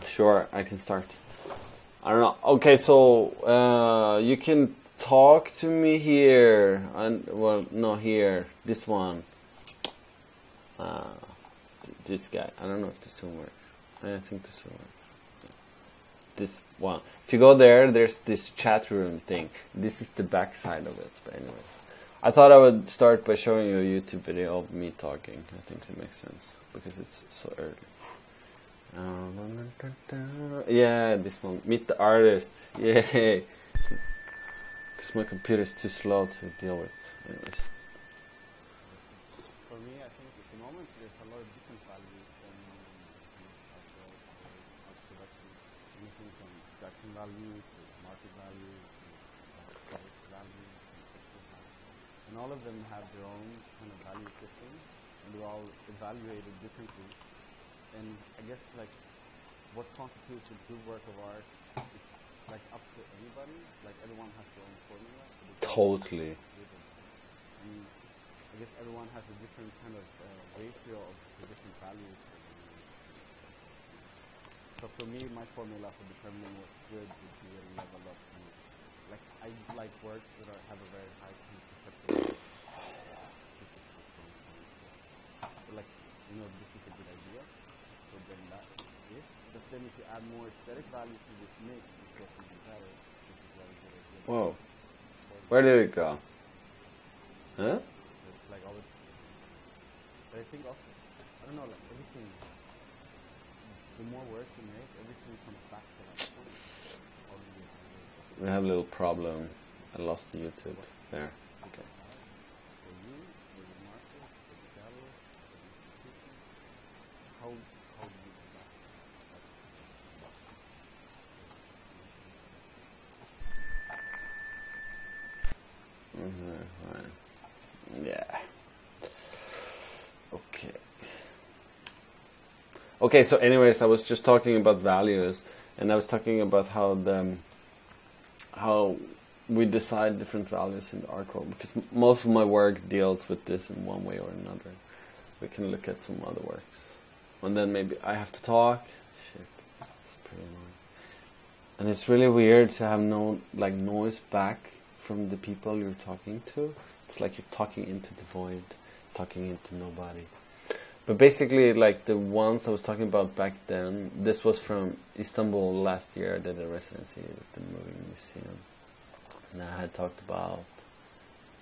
Sure, I can start. I don't know. Okay, so you can talk to me here, and well, no, here. This one. This guy. I don't know if this one works. I think this one works. This one. If you go there, there's this chat room thing. This is the back side of it. But anyway, I thought I would start by showing you a YouTube video of me talking. I think it makes sense because it's so early. Yeah, this one. Meet the artist. Yay! Because my computer is too slow to deal with. Anyways. For me, I think at the moment there's a lot of different values from production. Anything from production value to market value to product value and all of them have their own kind of value system, and they're all evaluated differently. And I guess like what constitutes a good work of art is like up to anybody. Like everyone has their own formula. Totally. And I guess everyone has a different kind of ratio of the different values. So for me, my formula for determining what's good would be a level of like I like works that have a very high conceptual. Like this is a good idea. Then that is. But then if you add more aesthetic value to this mix, it gets even better. This is very good. Whoa. Where did it go? Huh? It's like always. But I think also, I don't know, like everything, the more work you make, everything comes back to that point. We have a little problem. I lost the YouTube. There. Okay. For you, for the market, for the gallery, for the institution, how do you do that? Fine. Yeah. Okay. Okay, so anyways, I was just talking about values, and I was talking about how we decide different values in the art world, because most of my work deals with this in one way or another. We can look at some other works. And then maybe I have to talk. Shit. It's pretty annoying. And it's really weird to have no noise back from the people you're talking to. It's like you're talking into the void, talking into nobody. But basically, like the ones I was talking about back then, this was from Istanbul last year. I did a residency at the Moving Museum. And I had talked about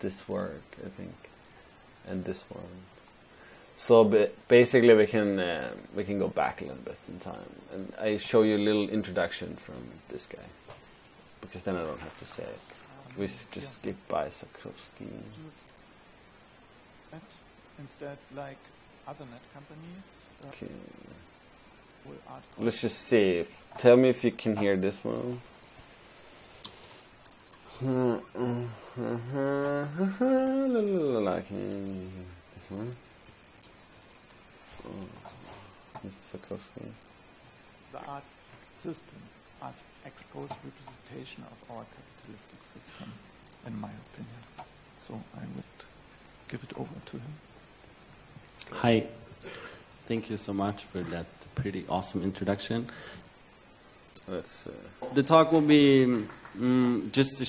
this work, I think, and this one. So basically we can go back a little bit in time. And I show you a little introduction from this guy. Because then I don't have to say it. We just skip by Sakrovsky. Instead, like other net companies. Okay. Art Let's just see. Tell me if you can hear this one. This one. Sakrovsky. The art system as exposed representation of our capitalistic system, in my opinion. So I would give it over to him. Hi. Thank you so much for that pretty awesome introduction. The talk will be just a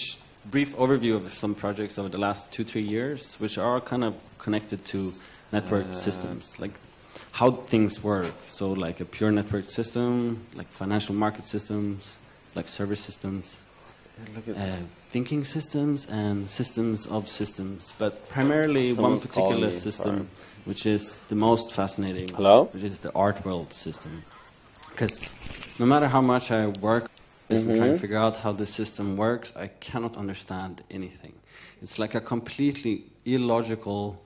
brief overview of some projects over the last 2-3 years, which are kind of connected to network systems, like how things work. So like a pure network system, like financial market systems, like service systems, thinking systems, and systems of systems. But primarily one particular system, which is the most fascinating, which is the art world system. Because no matter how much I work and try to figure out how the system works, I cannot understand anything. It's like a completely illogical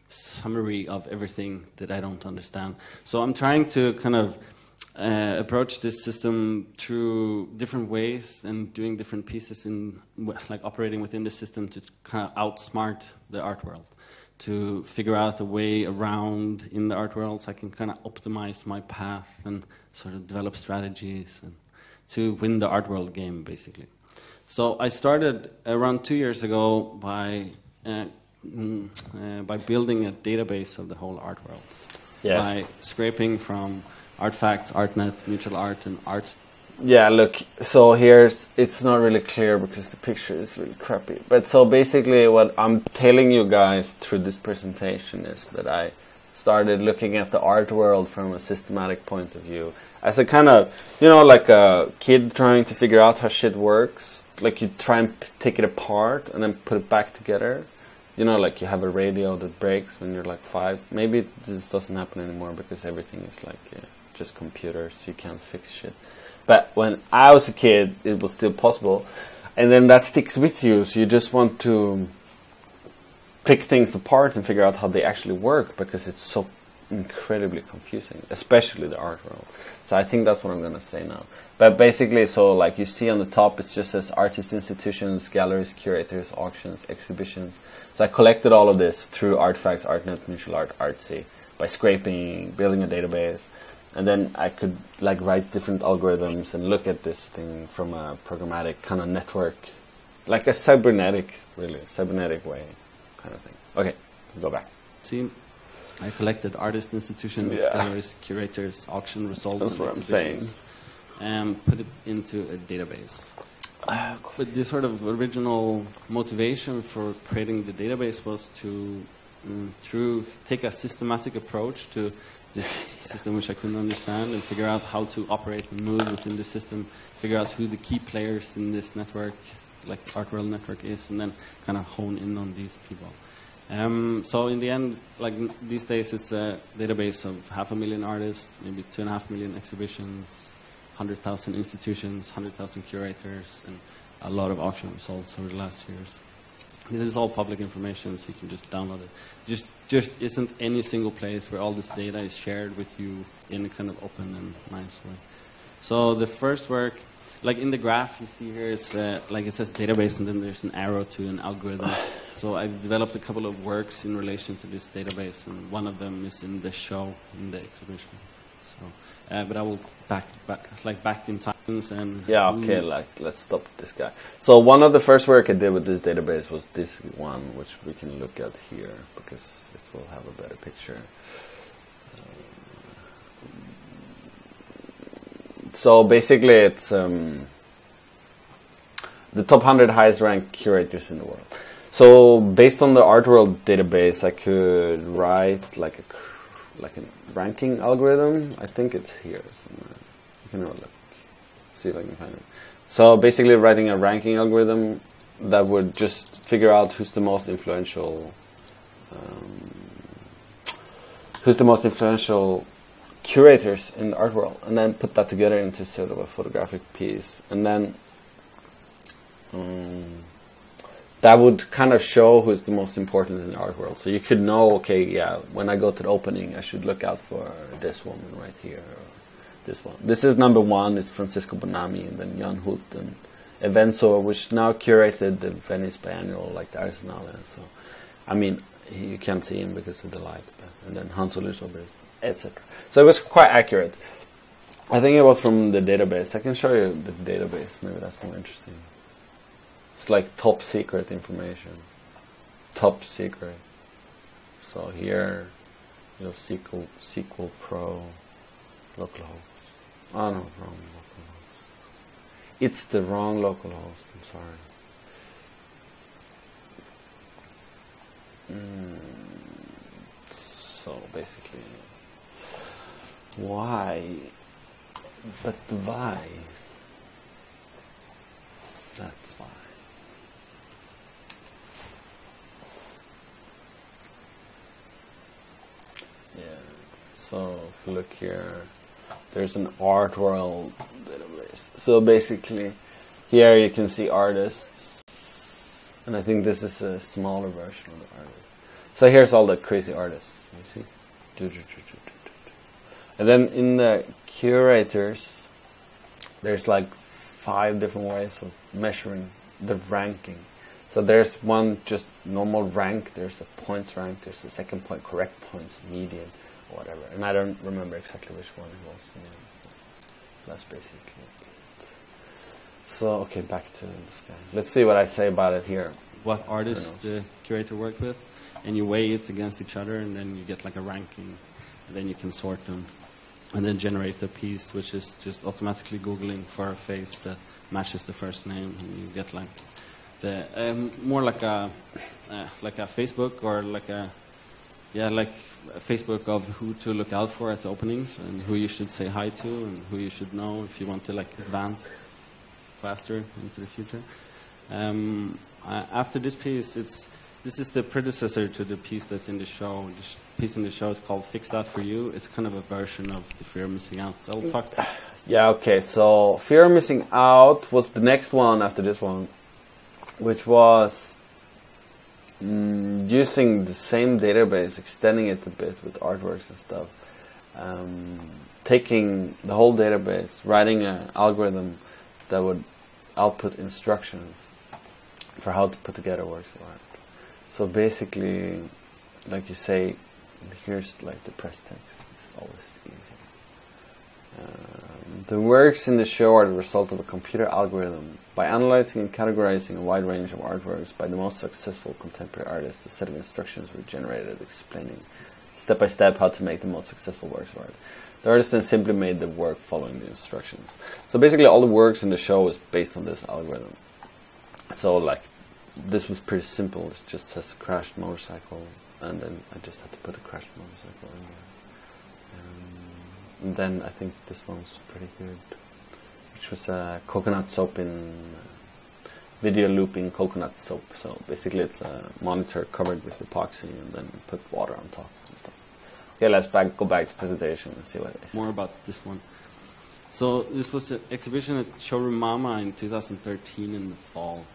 summary of everything that I don't understand. So I'm trying to kind of approach this system through different ways and doing different pieces in like operating within the system to kind of outsmart the art world, to figure out a way around in the art world so I can kind of optimize my path and sort of develop strategies and to win the art world game, basically. So I started around 2 years ago by building a database of the whole art world. Yes. By scraping from Artifacts, ArtNet, Mutual Art, and Art. Yeah, look, so here's, it's not really clear because the picture is really crappy. But so basically what I'm telling you guys through this presentation is that I started looking at the art world from a systematic point of view. As a kind of, you know, like a kid trying to figure out how shit works. Like you try and take it apart and then put it back together. You know, like you have a radio that breaks when you're like 5. Maybe this doesn't happen anymore because everything is like just computers. You can't fix shit. But when I was a kid, it was still possible. And then that sticks with you. So you just want to pick things apart and figure out how they actually work because it's so incredibly confusing, especially the art world. So I think that's what I'm going to say now. But basically, so like you see on the top, it just says artists, institutions, galleries, curators, auctions, exhibitions. So I collected all of this through Artifacts, ArtNet, Mutual Art, Artsy, by scraping, building a database. And then I could like write different algorithms and look at this thing from a programmatic kind of network, like a cybernetic, really, cybernetic way kind of thing. Okay, go back. See, I collected artists, institutions, galleries, curators, auction results, that's and what I'm saying. And put it into a database. But the sort of original motivation for creating the database was to take a systematic approach to this system which I couldn't understand and figure out how to operate and move within the system, figure out who the key players in this network, like Art World Network is, and then kind of hone in on these people. So in the end, like these days, it's a database of 500,000 artists, maybe 2.5 million exhibitions, 100,000 institutions, 100,000 curators, and a lot of auction results over the last years. This is all public information, so you can just download it. Just isn't any single place where all this data is shared with you in a kind of open and nice way. So the first work, like in the graph you see here, it's like it says database, and then there's an arrow to an algorithm. So I've developed a couple of works in relation to this database, and one of them is in the show, in the exhibition. So, but I will back in times and yeah, okay, like let's stop this guy. So one of the first work I did with this database was this one, which we can look at here because it will have a better picture. So basically, it's the top 100 highest ranked curators in the world. So based on the Art World database, I could write like a ranking algorithm. I think it's here somewhere. You can have a look. See if I can find it. So basically, writing a ranking algorithm that would just figure out who's the most influential curators in the art world, and then put that together into sort of a photographic piece, and then that would kind of show who's the most important in the art world. So you could know, okay, yeah, when I go to the opening, I should look out for this woman right here, or this one. This is number 1. It's Francisco Bonami, and then Jan Hut and Evenso, which now curated the Venice Biennial, like the Arsenal. So, I mean, you can't see him because of the light, and then Hans Ulrich Oberst, etc. So it was quite accurate. I think it was from the database. I can show you the database. Maybe that's more interesting. It's like top secret information. Top secret. So here, you'll SQL Pro, localhost. Oh no, wrong localhost. It's the wrong localhost. I'm sorry. So basically, why? But why? That's why. Yeah. So if you look here, there's an art world database. So basically, here you can see artists, and I think this is a smaller version of the artist. So here's all the crazy artists. You see, and then in the curators, there's like 5 different ways of measuring the ranking. So there's one just normal rank, there's a points rank, there's a second point, correct points, median, or whatever. And I don't remember exactly which one it was. Yeah. That's basically it. So, okay, back to this guy. Let's see what I say about it here. What artists the curator worked with, and you weigh it against each other, and then you get like a ranking, and then you can sort them. and then generate the piece, which is just automatically Googling for a face that matches the first name, and you get like the more like a Facebook, or like a Facebook of who to look out for at the openings, and who you should say hi to, and who you should know if you want to like advance faster into the future. After this piece, this is the predecessor to the piece that's in the show. The piece in the show is called Fix That For You. It's kind of a version of the fear of missing out. So I'll talk. Yeah, okay. So fear of missing out was the next one after this one, which was using the same database, extending it a bit with artworks and stuff. Taking the whole database, writing an algorithm that would output instructions for how to put together works of art. So basically, like you say, here's like the press text. It's always easy. The works in the show are the result of a computer algorithm. By analyzing and categorizing a wide range of artworks by the most successful contemporary artists, a set of instructions were generated explaining step by step how to make the most successful works of art. The artist then simply made the work following the instructions. So basically all the works in the show is based on this algorithm. So like, this was pretty simple. It just says crashed motorcycle, and then I just had to put a crashed motorcycle in there. And then I think this one was pretty good, which was coconut soap in video looping coconut soap. So basically it's a monitor covered with epoxy, and then put water on top and stuff. Okay, let's go back to presentation and see what I say. More about this one. So this was an exhibition at Showroom Mama in 2013 in the fall.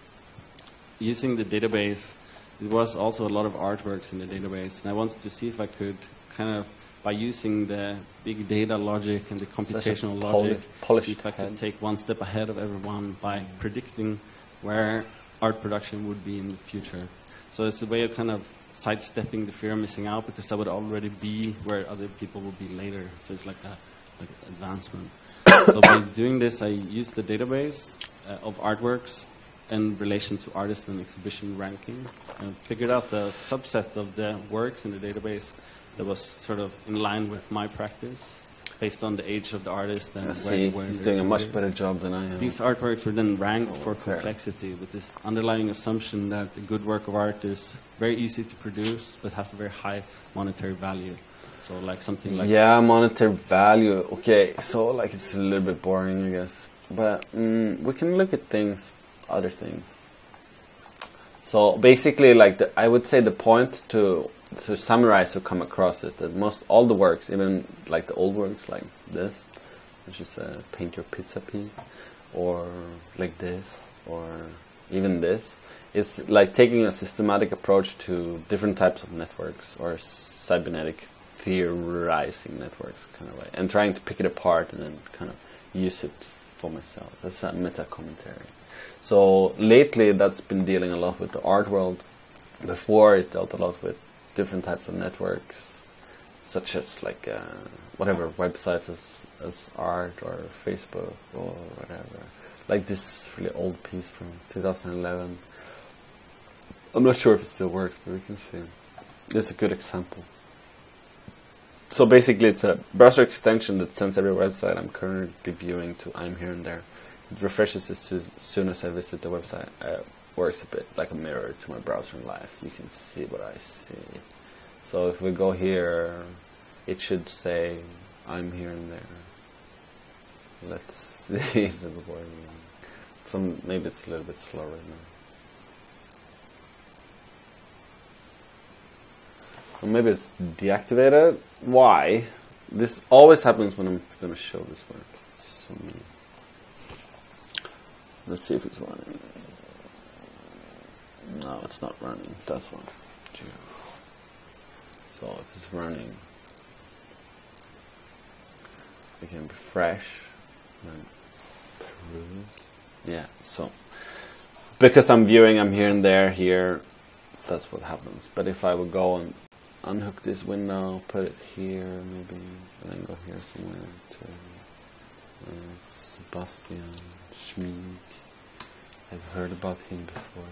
Using the database, there was also a lot of artworks in the database, and I wanted to see if I could kind of, by using the big data logic and the computational logic, see if I could take one step ahead of everyone by predicting where art production would be in the future. So it's a way of kind of sidestepping the fear of missing out, because I would already be where other people will be later. So it's like an advancement. So by doing this, I used the database of artworks in relation to artist and exhibition ranking, and figured out the subset of the works in the database that was sort of in line with my practice, based on the age of the artist and where they were. He's doing a much better job than I am. These artworks were then ranked for complexity, with this underlying assumption that a good work of art is very easy to produce, but has a very high monetary value. So like something like... Yeah, monetary value. Okay, so like it's a little bit boring, I guess. But we can look at other things. So basically, like I would say the point to summarize or come across is that all the works, even like the old works like this, which is a paint your pizza piece, or like this, or even this, it's like taking a systematic approach to different types of networks, or cybernetic theorizing networks kind of way, and trying to pick it apart and then kind of use it for myself. That's a meta commentary. So lately that's been dealing a lot with the art world. Before it dealt a lot with different types of networks, such as like whatever websites as art, or Facebook, or whatever. Like this really old piece from 2011. I'm not sure if it still works, but we can see. It's a good example. So basically it's a browser extension that sends every website I'm currently viewing to I'm Here and There. It refreshes as soon as I visit the website. Works a bit like a mirror to my browser in life. You can see what I see. So if we go here, it should say I'm Here and There. Let's see if it's working. Maybe it's a little bit slow right now. Or maybe it's deactivated. Why? This always happens when I'm going to show this work. So many. Let's see if it's running. No, it's not running. That's one. So if it's running, we can refresh. Yeah, so because I'm viewing, I'm Here and There here, that's what happens. But if I would go and unhook this window, put it here maybe, and then go here somewhere to Sebastian Schmieg. I've heard about him before.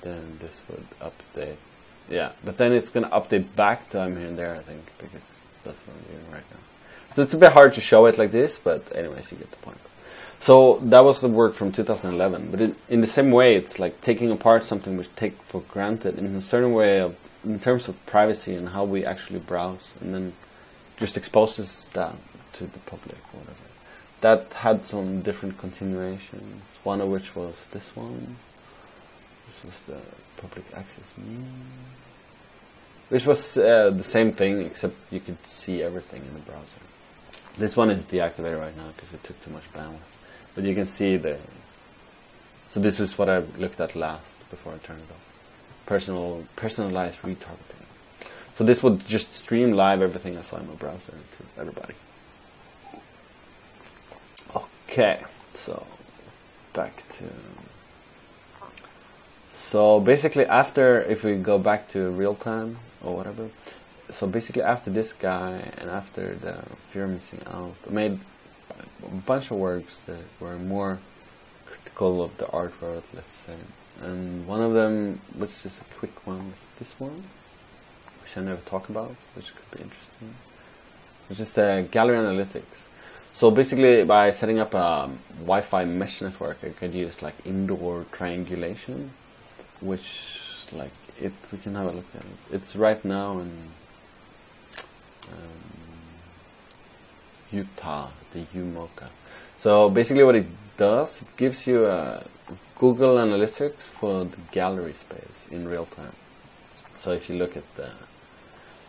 Then this would update Yeah, but then it's gonna update back to I'm here and there, I think, because that's what I'm doing right now. So it's a bit hard to show it like this, but anyways, you get the point. So that was the work from 2011, but in the same way, it's like taking apart something which take for granted in a certain way of, in terms of privacy and how we actually browse, and then just exposes that to the public, whatever. That had some different continuations, one of which was this one. This was the public access which was the same thing, except you could see everything in the browser. This one is deactivated right now because it took too much bandwidth. But you can see the... So this is what I looked at last before I turned it off. Personalized retargeting. So this would just stream live everything I saw in my browser to everybody. Okay, so back to... So basically after, if we go back to real time or whatever, so basically after this guy and after the Fear of Missing Out, I made a bunch of works that were more critical of the art world, let's say. And one of them, which is a quick one, is this one, which I never talk about, which could be interesting, which is the gallery analytics. So basically, by setting up a Wi-Fi mesh network, I could use like indoor triangulation, which like we can have a look at it. It's right now in Utah, the UMOCA. So basically, what it does, it gives you a Google Analytics for the gallery space in real time. So if you look at the,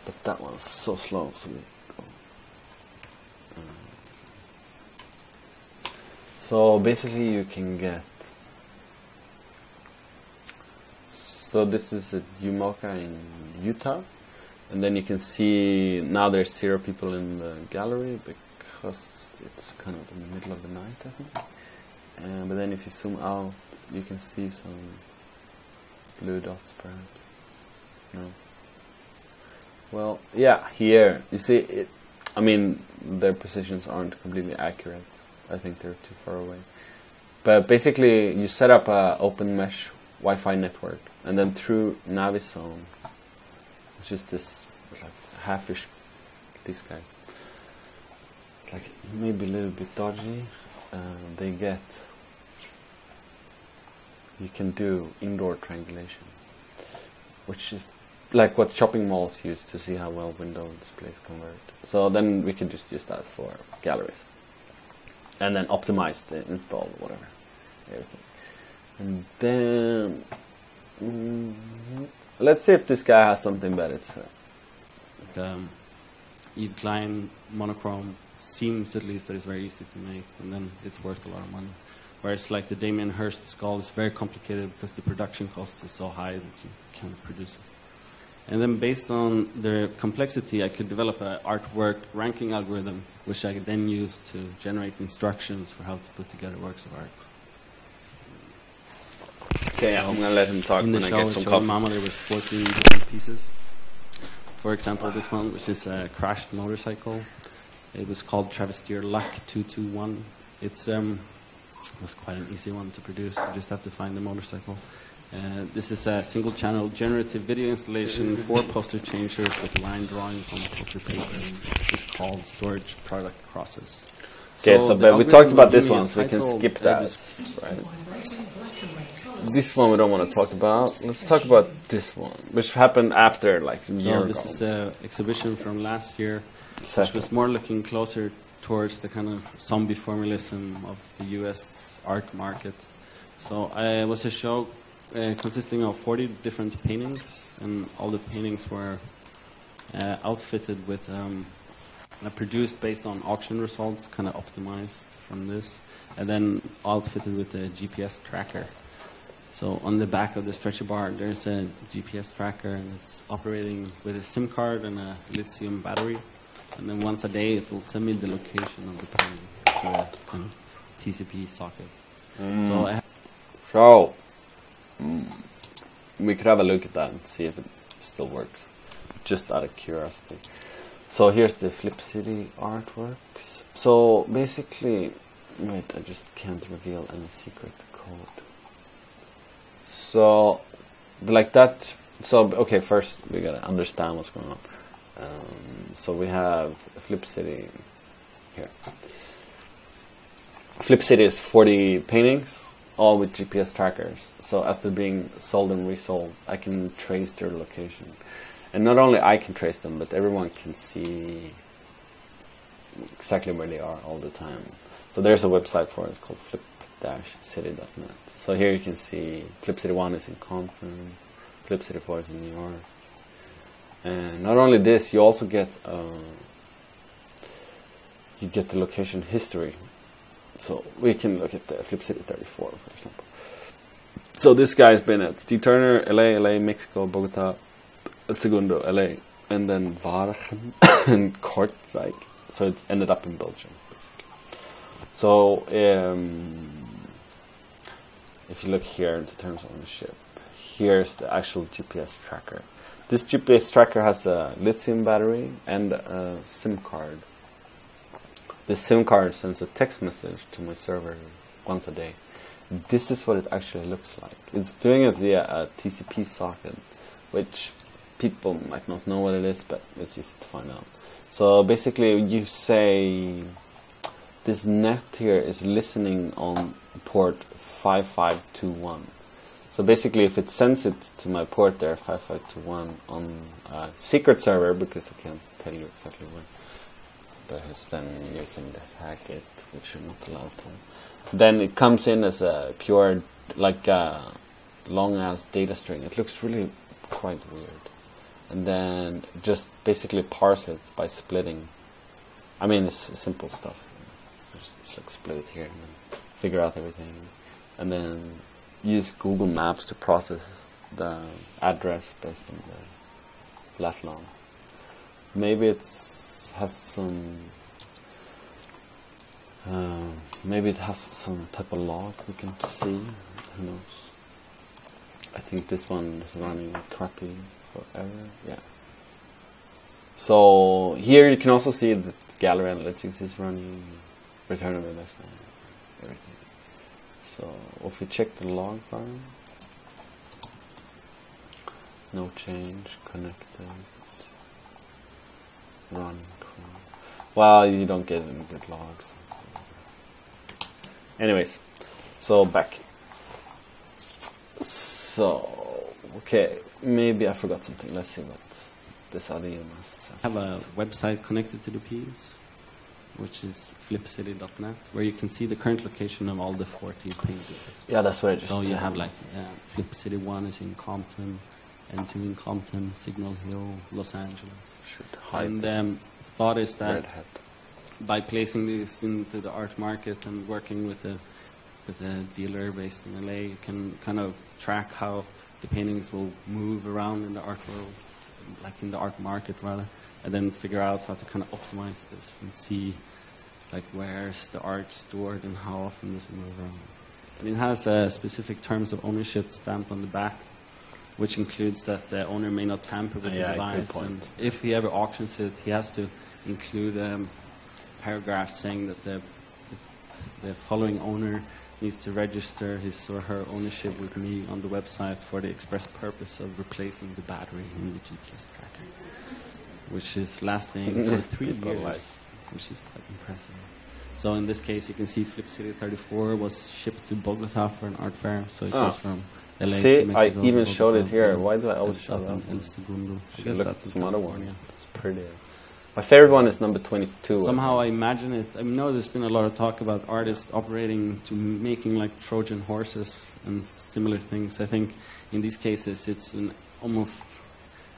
but that one's so slow. So we go. So basically, you can get. So this is at UMOCA in Utah, and then you can see now there's 0 people in the gallery because it's kind of in the middle of the night, I think. But then if you zoom out, you can see some blue dots, perhaps. No. Well, yeah, here you see it. I mean, their positions aren't completely accurate. I think they're too far away. But basically, you set up a open mesh Wi-Fi network, and then through Navizone, which is this like halfish, this guy, like maybe a little bit dodgy. They get. You can do indoor triangulation, which is like what shopping malls use to see how well window displays convert. So then we can just use that for galleries, and then optimize the install, whatever, everything. And then let's see if this guy has something better to say. E-Klein monochrome seems at least that it's very easy to make, and then it's worth a lot of money. Whereas like the Damien Hirst skull is very complicated because the production cost is so high that you can't produce it. And then based on the complexity, I could develop an artwork ranking algorithm, which I could then use to generate instructions for how to put together works of art. Okay, I'm gonna let him talk in the when I show, get some coffee. Mama, there was 14 different pieces. For example, this one, which is a crashed motorcycle. It was called Travestier Luck 221. It was quite an easy one to produce. You just have to find the motorcycle. This is a single-channel generative video installation, 4 poster changers with line drawings on poster paper. It's called Storage Product Crosses. Okay, so but we talked about this one, so we can skip that. Right. This one we don't want to talk about. Let's talk about this one, which happened after like a year ago. This is an exhibition from last year, which was more looking closer towards the kind of zombie formalism of the US art market. So it was a show consisting of 40 different paintings, and all the paintings were outfitted with produced based on auction results, kind of optimized from this, and then outfitted with a GPS tracker. So on the back of the stretcher bar, there's a GPS tracker, and it's operating with a SIM card and a lithium battery. And then once a day, it will send me the location of the painting to a kind of TCP socket. So we could have a look at that and see if it still works, just out of curiosity. So here's the Flip City artworks. So basically, wait, I just can't reveal any secret code. So like that So okay, first we gotta understand what's going on. So we have Flip City here. Flip City is 40 paintings, all with GPS trackers. So as they're being sold and resold, I can trace their location. And not only I can trace them, but everyone can see exactly where they are all the time. So there's a website for it called flip-city.net. So here you can see Flip City 1 is in Compton, Flip City 4 is in New York. And not only this, you also get the location history. So we can look at the Flip City 34, for example. So this guy's been at Steve Turner, LA, Mexico, Bogota, Segundo, LA, and then Waregem and Kortrijk. So it ended up in Belgium, basically. So if you look here in terms of ownership, here's the actual GPS tracker. This GPS tracker has a lithium battery and a SIM card. This SIM card sends a text message to my server once a day. This is what it actually looks like. It's doing it via a TCP socket, which people might not know what it is, but it's easy to find out. So basically you say this net here is listening on port 5521. So basically if it sends it to my port there, 5521, on a secret server, because I can't tell you exactly what, because then you can just hack it, which you're not allowed to. Then it comes in as a pure, like a long-ass data string. It looks really quite weird. And then just basically parse it by splitting. I mean, it's simple stuff. Just like split it here and then figure out everything. And then use Google Maps to process the address based on the lat long. Maybe has some maybe it has some type of log we can see. Who knows? I think this one is running crappy forever. Yeah. So here you can also see that Gallery Analytics is running, return of investment, everything. So if we check the log file, no change, connected, run. Well, you don't get any good logs. Anyways, so back. So, okay, maybe I forgot something. Let's see what this other unit says. I have a website connected to the piece, which is flipcity.net, where you can see the current location of all the 40 pages. Yeah, that's what I just So you said. have like Flip City 1 is in Compton, N2 in Compton, Signal Hill, Los Angeles. Should hide And this thought is that red hat. by placing this into the art market and working with a dealer based in LA, you can kind of track how the paintings will move around in the art world, like in the art market rather, and then figure out how to kind of optimize this and see like where's the art stored and how often does it move around. And it has specific terms of ownership stamped on the back, which includes that the owner may not tamper with the Yeah, good device, point. and if he ever auctions it, he has to include paragraph saying that the following owner needs to register his or her ownership with me on the website for the express purpose of replacing the battery in the GPS tracker, which is lasting for 3 People years, like. which is quite impressive. So in this case, you can see Flip City 34 was shipped to Bogota for an art fair, so it goes from LA See, to Mexico. I even to showed it Bogota, here. and Why do I always ends show up that? in El Segundo. I Should guess look that's at in some other California. ones. It's pretty. My favorite one is number 22. Somehow I imagine it. I know there's been a lot of talk about artists operating to making like Trojan horses and similar things. I think in these cases it's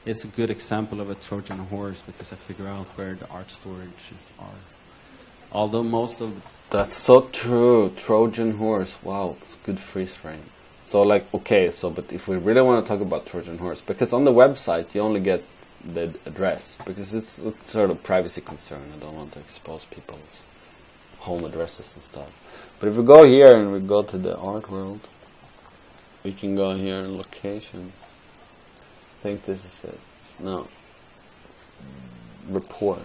it's a good example of a Trojan horse because I figure out where the art storages are. Although most of That's so true. Trojan horse. Wow, it's good freeze frame. So like, okay, so but if we really want to talk about Trojan horse, because on the website you only get the address, because it's sort of privacy concern. I don't want to expose people's home addresses and stuff. But if we go here and we go to the art world, we can go here in locations. I think this is it. No. Report.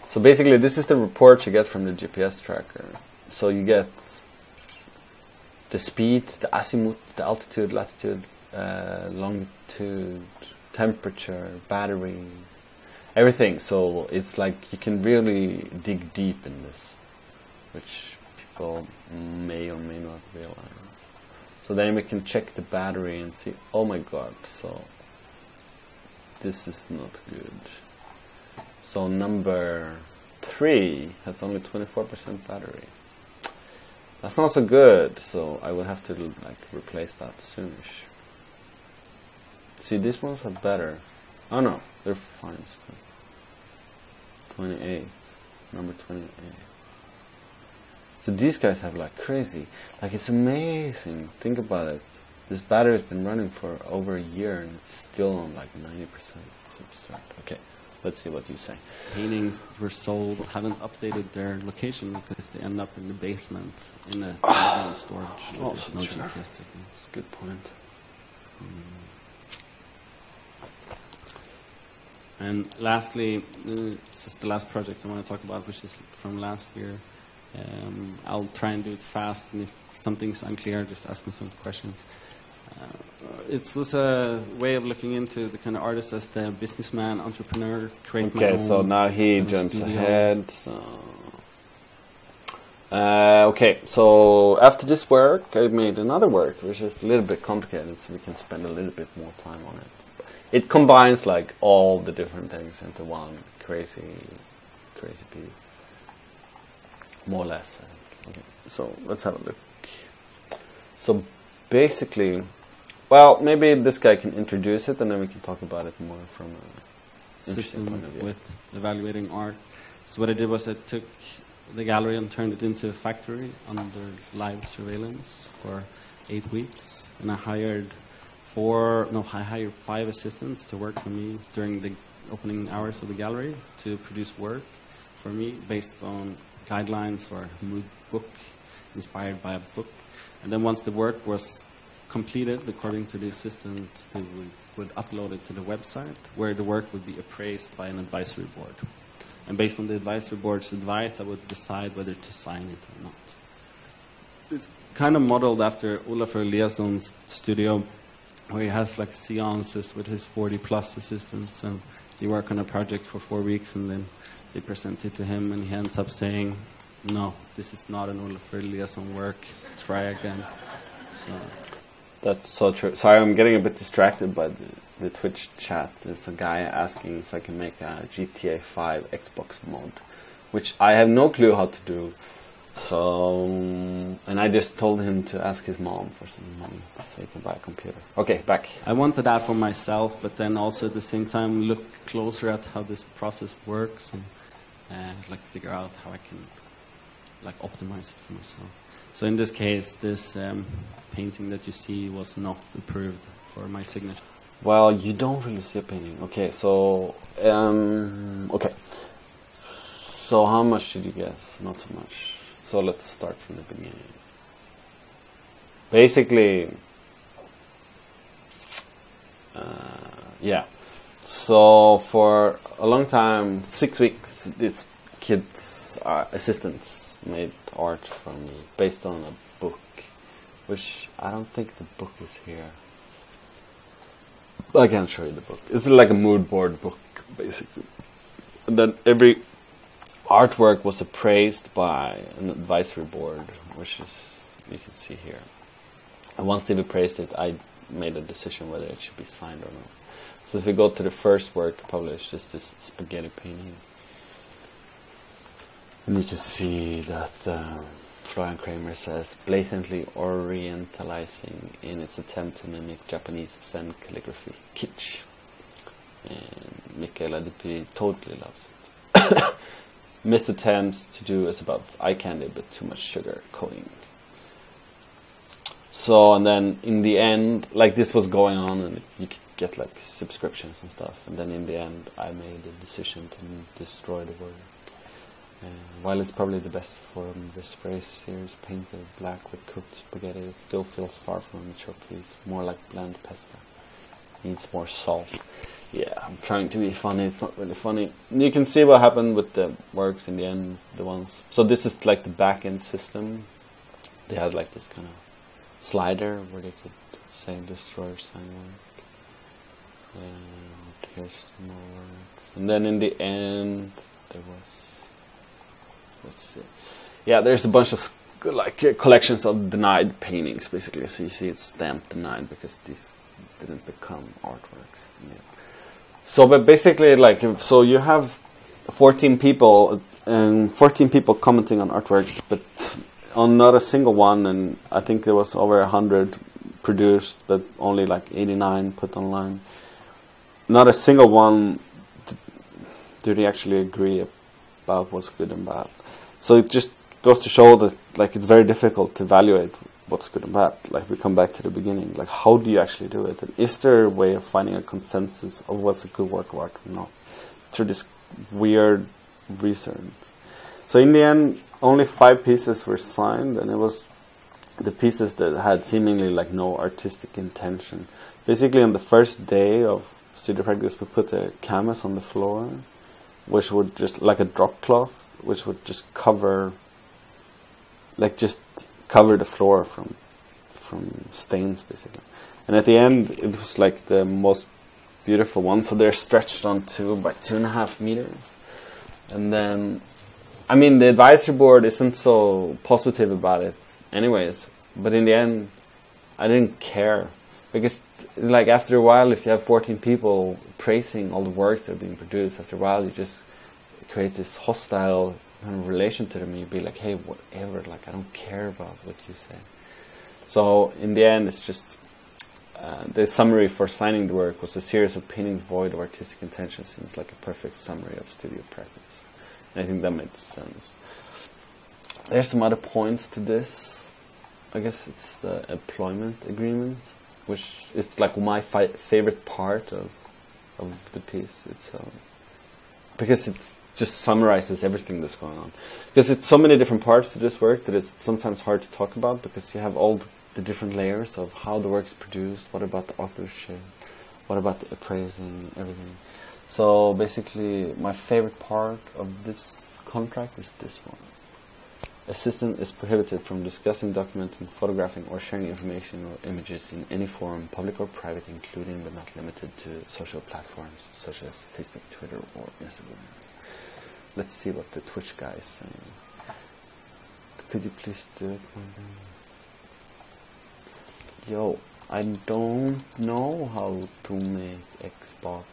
So basically this is the report you get from the GPS tracker. So you get the speed, the azimuth, the altitude, latitude, longitude, temperature, battery, everything. So it's like you can really dig deep in this, which people may or may not realize. So then we can check the battery and see, oh my god, so this is not good. So number 3 has only 24% battery. That's not so good, so I will have to like replace that soonish. See, these ones are better. Oh no, they're fine still. 28, number 28. So these guys have like crazy, like it's amazing. Think about it. This battery has been running for over a year and it's still on like 90%. It's absurd. Okay, let's see what you say. Paintings that were sold haven't updated their location because they end up in the basement in a storage. Oh, There's no sure. GPS signal. That's a good point. And lastly, this is the last project I want to talk about, which is from last year. I'll try and do it fast, and if something's unclear, just ask me some questions. It was a way of looking into the kind of artist as the businessman, entrepreneur, create my Okay, own so now he kind of jumps studio. ahead. So. Okay, so after this work, I made another work, which is a little bit complicated, so we can spend a little bit more time on it. It combines like all the different things into one crazy piece. More or less, I think. Okay, so let's have a look. So basically, well, maybe this guy can introduce it, and then we can talk about it more from a interesting point of System view. with evaluating art. So what I did was I took the gallery and turned it into a factory under live surveillance for 8 weeks, and I hired 5 assistants to work for me during the opening hours of the gallery to produce work for me based on guidelines or mood book inspired by a book. And then once the work was completed, according to the assistant, they would upload it to the website where the work would be appraised by an advisory board. And based on the advisory board's advice, I would decide whether to sign it or not. It's kind of modeled after Olafur Eliasson's studio, where he has like seances with his 40-plus assistants, and they work on a project for 4 weeks, and then they present it to him, and he ends up saying, no, this is not an Olafur Eliasson work, try again. So That's so true. Sorry, I'm getting a bit distracted by the Twitch chat. There's a guy asking if I can make a GTA 5 Xbox mod, which I have no clue how to do. So, and I just told him to ask his mom for some money so he can buy a computer. Okay, back. I wanted that for myself, but then also at the same time look closer at how this process works and like figure out how I can like optimize it for myself. So in this case, this painting that you see was not approved for my signature. Well, you don't really see a painting. Okay, so okay. So how much did you guess? Not so much. So let's start from the beginning. Basically, yeah. So for a long time, 6 weeks, these kids, assistants, made art for me based on a book, which I don't think the book is here. I can't show you the book. It's like a mood board book, basically. And then every artwork was appraised by an advisory board, which is, you can see here. And once they've appraised it, I made a decision whether it should be signed or not. So if we go to the first work published, it's this spaghetti painting. And you can see that Florian Kramer says, blatantly orientalizing in its attempt to mimic Japanese Zen calligraphy. Kitsch. And Michaela Dupuy totally loves it. Missed attempts to do is about eye candy, but too much sugar coating. So, and then in the end, like this was going on, and you could get like subscriptions and stuff. And then in the end, I made a decision to destroy the work. While it's probably the best from the spray series, painted black with cooked spaghetti, it still feels far from a mature piece, more like bland pasta. Needs more salt. Yeah, I'm trying to be funny, it's not really funny. You can see what happened with the works in the end, the ones. So this is like the back-end system. They had like this kind of slider where they could Say destroyer sign work. And here's more works. And then in the end, there was, let's see. Yeah, there's a bunch of collections of denied paintings, basically. So you see it's stamped denied because these didn't become artworks. Yeah. So, but basically, so you have 14 people and 14 people commenting on artworks, but on not a single one, and I think there was over 100 produced, but only 89 put online. Not a single one did they actually agree about what's good and bad. So it just goes to show that it's very difficult to evaluate what's good and bad. We come back to the beginning. How do you actually do it? And is there a way of finding a consensus of what's a good work of art or not through this weird research? So in the end, only 5 pieces were signed, and it was the pieces that had seemingly no artistic intention. Basically, on the first day of studio practice, we put a canvas on the floor, which would just a drop cloth, which would just cover the floor from stains, basically. And at the end, it was the most beautiful one. So they're stretched on 2 by 2.5 meters, and then. I mean, the advisory board isn't so positive about it anyways, but in the end, I didn't care. Because, after a while, if you have 14 people praising all the works that are being produced, after a while, you just create this hostile kind of relation to them. You'd be like, hey, whatever, I don't care about what you say. So, in the end, it's just, the summary for signing the work was a series of paintings void of artistic intention. Seems like a perfect summary of studio practice. I think that makes sense. There's some other points to this. I guess it's the employment agreement, which is my favorite part of the piece. It's because it just summarizes everything that's going on. Because it's so many different parts to this work that it's sometimes hard to talk about, because you have all the different layers of how the work's produced, what about the authorship, what about the appraising, everything. So basically, my favorite part of this contract is this one. Assistant is prohibited from discussing, documenting, photographing, or sharing information or images in any form, public or private, including but not limited to social platforms such as Facebook, Twitter, or Instagram. Let's see what the Twitch guy is saying. Could you please do it? Yo, I don't know how to make Xbox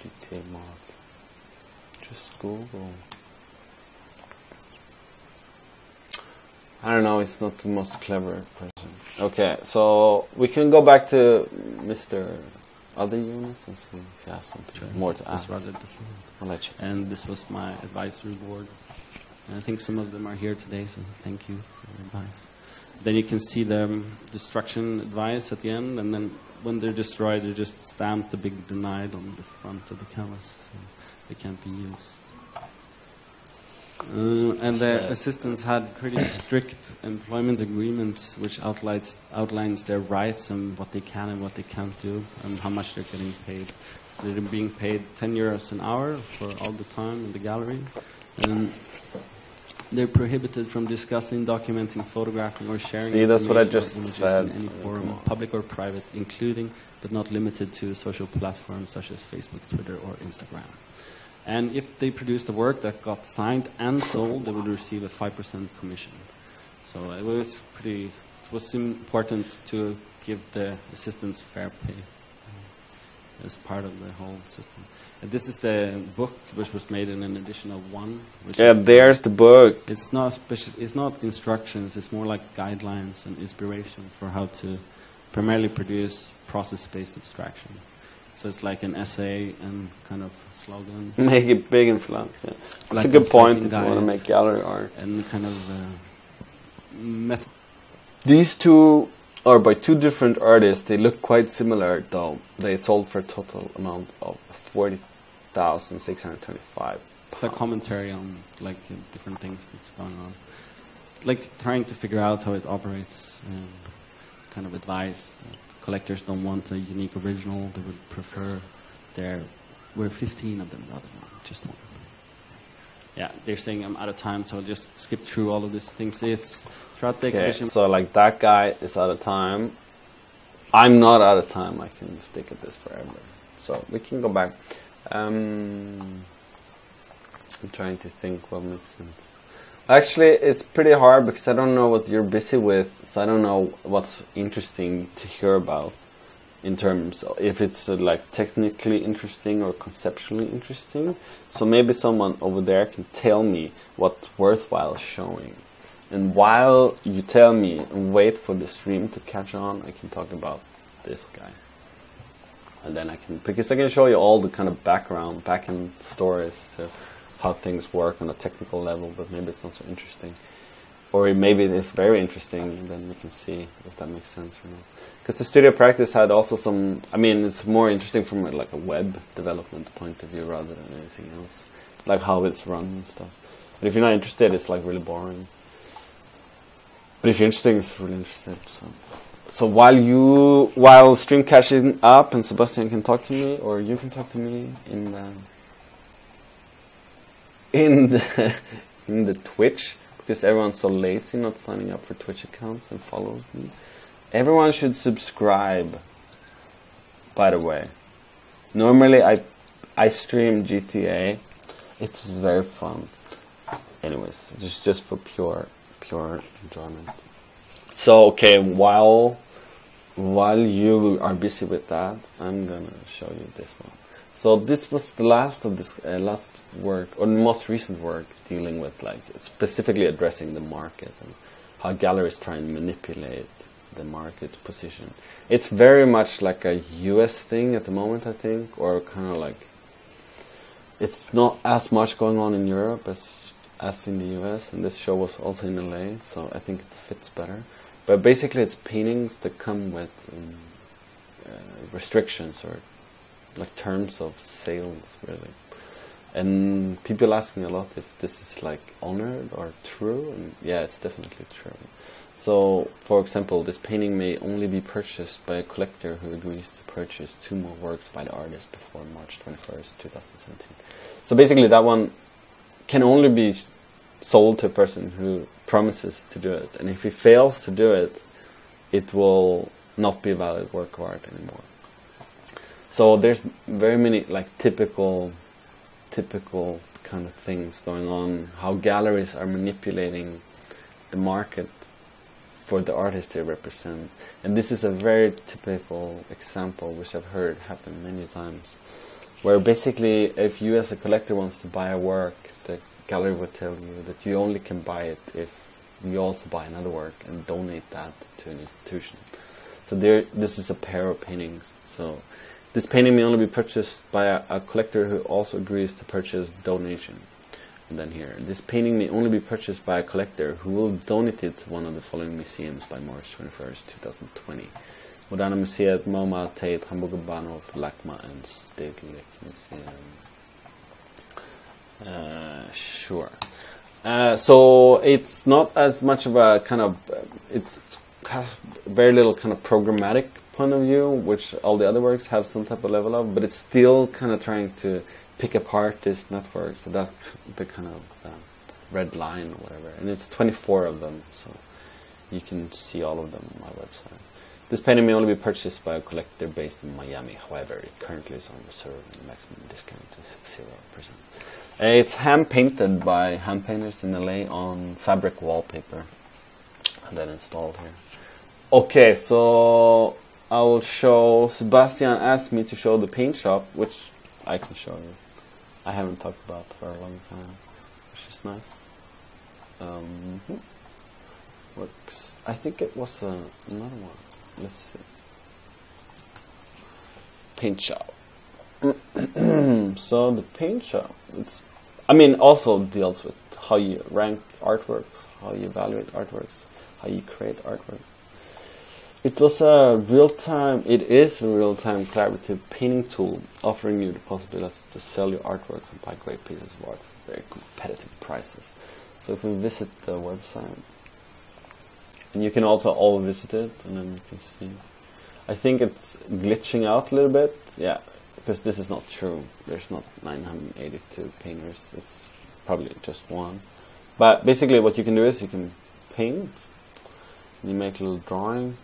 GTA mods. Just Google. I don't know, it's not the most clever person. Okay, so we can go back to Mr. Other Jonas and see if he has something more to add. I'll let you. And this was my advisory board. And I think some of them are here today, so thank you for your advice. Then you can see the destruction advice at the end, and then when they're destroyed, they just stamp the big denied on the front of the canvas, so they can't be used. And the assistants had pretty strict employment agreements, which outlines their rights and what they can and what they can't do, and how much they're getting paid. So they're being paid 10 euros an hour for all the time in the gallery, and they're prohibited from discussing, documenting, photographing, or sharing. See, that's what I information just or images said. in any forum, public or private, including but not limited to social platforms such as Facebook, Twitter, or Instagram. And if they produced a work that got signed and sold, they would receive a 5% commission. So it was important to give the assistants fair pay as part of the whole system. And this is the book, which was made in an edition of 1. There's the book. It's not it's not instructions. It's more like guidelines and inspiration for how to primarily produce process-based abstraction. So it's like an essay and kind of slogan. Make it big and flat. Yeah. That's like a good point if you guide want to make gallery art. And kind of method. These two are by two different artists. They look quite similar, though. They sold for a total amount of 40,625. The commentary on different things that's going on, trying to figure out how it operates, and kind of advice that collectors don't want a unique original. They would prefer we're 15 of them rather than just one. Yeah, they're saying I'm out of time, so I'll just skip through all of these things. It's throughout the exhibition. So that guy is out of time, I'm not out of time. I can stick at this forever. So we can go back. I'm trying to think what makes sense. Actually, it's pretty hard because I don't know what you're busy with, so I don't know what's interesting to hear about in terms of if it's like technically interesting or conceptually interesting. So maybe someone over there can tell me what's worthwhile showing. And while you tell me and wait for the stream to catch on, I can talk about this guy. And then because I can show you all the kind of back-end stories to how things work on a technical level, but maybe it's not so interesting. Or maybe it's very interesting, and then we can see if that makes sense or not. Because the studio practice had also some, I mean, it's more interesting from like a web development point of view rather than anything else. Like how it's run and stuff. But if you're not interested, it's like really boring. But if you're interested, it's really interesting. So while stream catching up and Sebastian can talk to me, or you can talk to me in the Twitch, because everyone's so lazy not signing up for Twitch accounts and follows me. Everyone should subscribe, by the way. Normally I stream GTA. It's very fun. Anyways, just for pure enjoyment. So okay, while you are busy with that, I'm gonna show you this one. So this was the last of this last work, or the most recent work, dealing with like specifically addressing the market and how galleries try and manipulate the market position. It's very much like a US thing at the moment, I think, or kind of like it's not as much going on in Europe as in the US, and this show was also in LA, so I think it fits better. But basically it's paintings that come with restrictions or like terms of sales, really. And people ask me a lot if this is like honored or true, and yeah, it's definitely true. So, for example, this painting may only be purchased by a collector who agrees to purchase 2 more works by the artist before March 21st, 2017. So basically that one can only be sold to a person who promises to do it. And if he fails to do it, it will not be a valid work of art anymore. So there's very many like typical kind of things going on, how galleries are manipulating the market for the artist they represent. And this is a very typical example which I've heard happen many times, where basically if you as a collector wants to buy a work, the gallery will tell you that you only can buy it if you also buy another work and donate that to an institution. So this is a pair of paintings. So this painting may only be purchased by a collector who also agrees to purchase donation. And then here, this painting may only be purchased by a collector who will donate it to one of the following museums by March 21st, 2020. Moderna Museet, MoMA, Tate, Hamburger Bahnhof, LACMA, and Stedelijk Museum. Sure. So it's not as much of a kind of, it's has very little kind of programmatic point of view, which all the other works have some type of level of, but it's still kind of trying to pick apart this network. So that's the kind of red line or whatever. And it's 24 of them, so you can see all of them on my website. This painting may only be purchased by a collector based in Miami. However, it currently is on reserve and the maximum discount is 0%. It's hand-painted by hand painters in LA on fabric wallpaper and then installed here. Okay, so I will show, Sebastian asked me to show the paint shop, which I can show you. I haven't talked about for a long time, which is nice. Works. I think it was another one. Let's see. Paint shop. So the paint shop, also deals with how you rank artwork, how you evaluate artworks, how you create artwork. It is a real-time collaborative painting tool offering you the possibility to sell your artworks and buy great pieces of art for very competitive prices. So if we visit the website, and you can also all visit it, and then you can see. I think it's glitching out a little bit, yeah, because this is not true. There's not 982 painters, it's probably just one. But basically what you can do is you can paint, and you make a little drawing,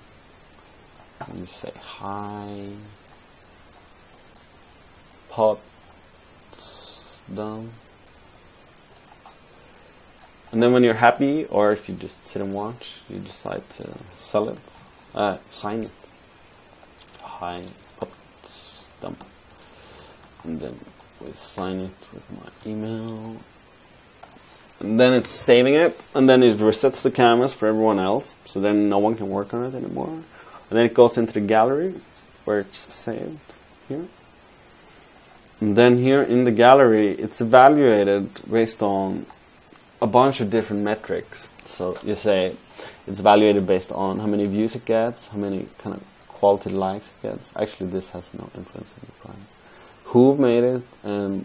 and you say hi, Potsdam. And then when you're happy, or if you just sit and watch, you decide to sell it, sign it. Hi, Potsdam. And then we sign it with my email. And then it's saving it, and then it resets the canvas for everyone else, so then no one can work on it anymore. And then it goes into the gallery, where it's saved here. And then here in the gallery, it's evaluated based on a bunch of different metrics. So you say it's evaluated based on how many views it gets, how many kind of quality likes it gets. Actually, this has no influence on the price. Who made it, and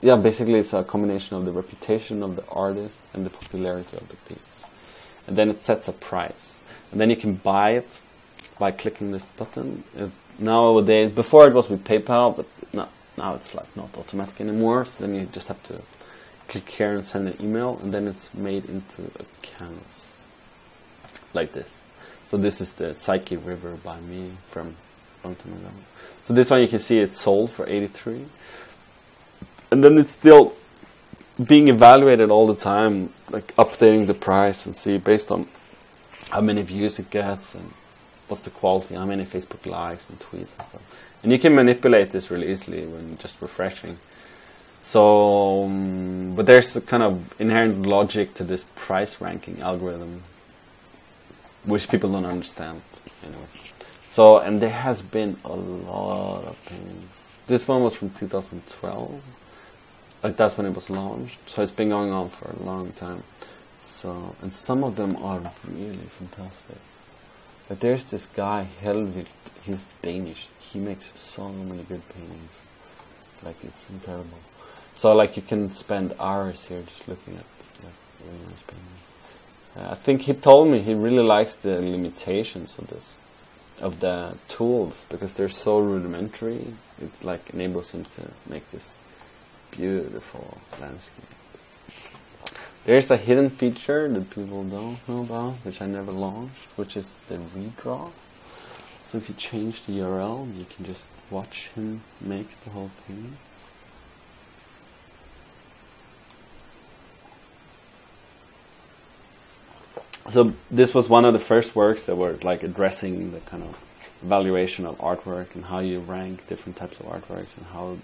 yeah, basically it's a combination of the reputation of the artist and the popularity of the piece. And then it sets a price. And then you can buy it by clicking this button. Nowadays, before it was with PayPal, but now it's like not automatic anymore. So then you just have to click here and send an email, and then it's made into a canvas like this. So this is the Psyche River by me from a long time ago. So this one you can see it's sold for 83, and then it's still being evaluated all the time, like updating the price and see based on how many views it gets and what's the quality, how many Facebook likes and tweets and stuff. And you can manipulate this really easily when just refreshing. So, but there's a kind of inherent logic to this price ranking algorithm, which people don't understand, anyway. So, and there has been a lot of things. This one was from 2012. Like that's when it was launched. So it's been going on for a long time. So, and some of them are really fantastic. But there's this guy, Helvig, he's Danish. He makes so many good paintings. Like, it's incredible. So, like, you can spend hours here just looking at like really nice paintings. I think he told me he really likes the limitations of this, of the tools, because they're so rudimentary. It like enables him to make this beautiful landscape. There's a hidden feature that people don't know about, which I never launched, which is the redraw. So if you change the URL, you can just watch him make the whole thing. So this was one of the first works that were like addressing the kind of evaluation of artwork and how you rank different types of artworks and how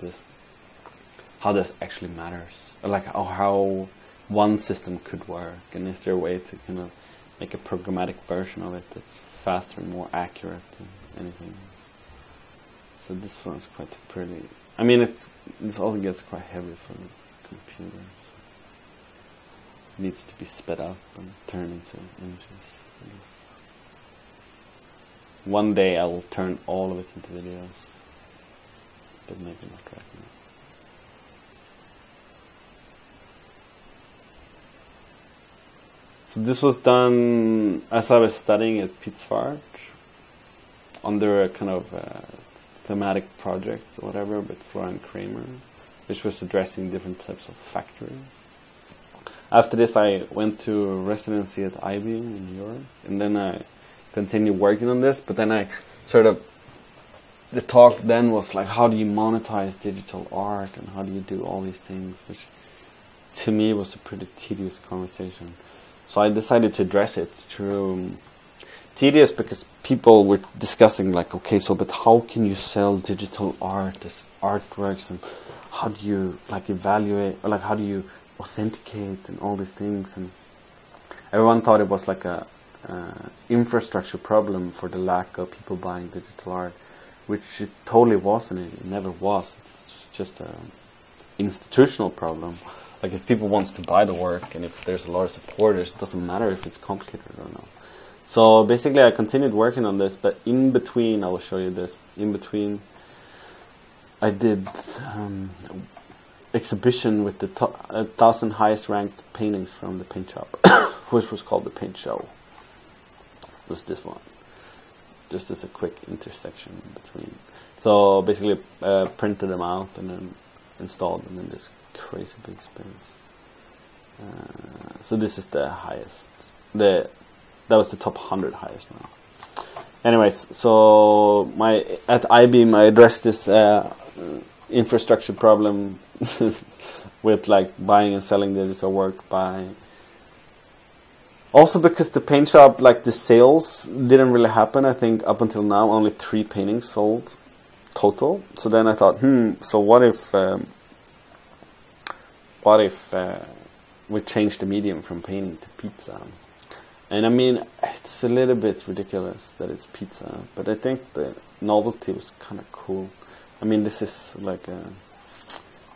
this actually matters, or like how one system could work, and is there a way to kind of make a programmatic version of it that's faster and more accurate than anything else. So this one's quite pretty. I mean, this also gets quite heavy for the computer. It needs to be sped up and turned into images. I guess. One day I will turn all of it into videos, but maybe not right now. So this was done as I was studying at Potsdam under a kind of thematic project or whatever with Florian Kramer, which was addressing different types of factory. After this I went to residency at IB in New York, and then I continued working on this, but then I sort of, the talk then was like, how do you monetize digital art and how do you do all these things, which to me was a pretty tedious conversation. So I decided to address it through tedious because people were discussing like, okay, so but how can you sell digital art as artworks, and how do you like evaluate, or like how do you authenticate and all these things, and everyone thought it was like a infrastructure problem for the lack of people buying digital art, which it totally wasn't. It never was. It's just an institutional problem. Like if people wants to buy the work and if there's a lot of supporters, it doesn't matter if it's complicated or not. So basically I continued working on this, but in between, I will show you this, in between I did exhibition with the 1,000 highest ranked paintings from the paint shop, which was called the Paint Show. It was this one, just as a quick intersection in between. So basically printed them out and then installed them in this crazy big space. So this is the highest. That was the top 100 highest now. Anyways, so at IBeam I addressed this infrastructure problem with like buying and selling digital work by. Also because the paint shop, like the sales didn't really happen. I think up until now only 3 paintings sold total. So then I thought, so what if we change the medium from painting to pizza? And I mean, it's a little bit ridiculous that it's pizza, but I think the novelty was kind of cool. I mean, this is like